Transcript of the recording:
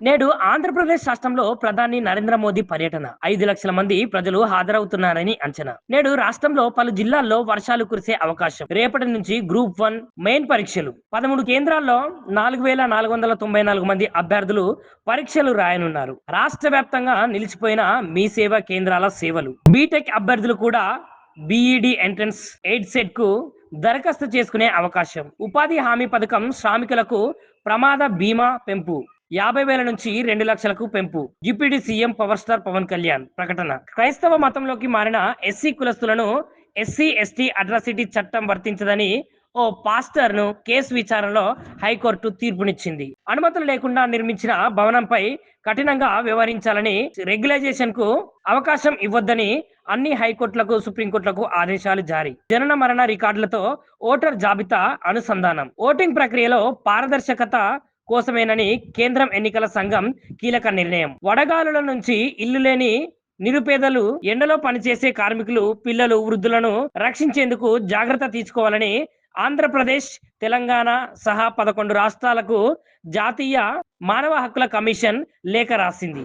నేడు ఆంధ్రప్రదేశ్ రాష్ట్రంలో ప్రధాని నరేంద్ర మోదీ పర్యటన 5 లక్షల మంది ప్రజలు హాజరవుతున్నారని అంచనా. నేడు రాష్ట్రంలో పలు జిల్లాల్లో వర్షాలు కురిసే అవకాశం. రేపటి నుంచి గ్రూప్ 1 మెయిన్ పరీక్షలు 13 కేంద్రాల్లో 4494 మంది అభ్యర్థులు పరీక్షలు రాయనున్నారు. రాష్ట్ర వ్యాప్తంగా నిలిచిపోయిన మీ సేవా కేంద్రాల సేవలు. బీటెక్ అభ్యర్థులు కూడా బీఈడి ఎంట్రన్స్ ఎయిడ్ సెట్ కు దరఖాస్తు చేసుకునే అవకాశం. ఉపాధి హామీ పథకం శ్రామికులకు ప్రమాద బీమా పెంపు 50,000 నుంచి 2 లక్షలకు పెంపు. Deputy CM power star Pawan Kalyan ప్రకటన. క్రైస్తవ మతంలోకి మారిన ఎస్సీ కులస్తులను ఎస్సీ ఎస్టీ అట్రాసిటీ చట్టం వర్తించదని ఓ పాస్టర్ ను కేసు విచారణలో హైకోర్టు తీర్పునిచ్చింది. అనుమతులు లేకుండా నిర్మించిన భవనంపై కఠినంగా వ్యవహరించాలని రెగ్యులైజేషన్ కు అవకాశం ఇవ్వొద్దని అన్ని హైకోర్టులకు సుప్రీంకోర్టులకు ఆదేశాలు జారీ. జనన మరణ రికార్డులతో ఓటర్ జాబితా అనుసంధానం. ఓటింగ్ ప్రక్రియలో పారదర్శకత కోసమేనని కేంద్రం ఎన్నికల సంఘం కీలక నిర్ణయం. వడగాలుల నుంచి ఇల్లు లేని నిరుపేదలు, ఎండలో పనిచేసే కార్మికులు, పిల్లలు, వృద్ధులను రక్షించేందుకు జాగ్రత్త తీసుకోవాలని ఆంధ్రప్రదేశ్, తెలంగాణ సహా 11 రాష్ట్రాలకు జాతీయ మానవ హక్కుల కమిషన్ లేఖ రాసింది.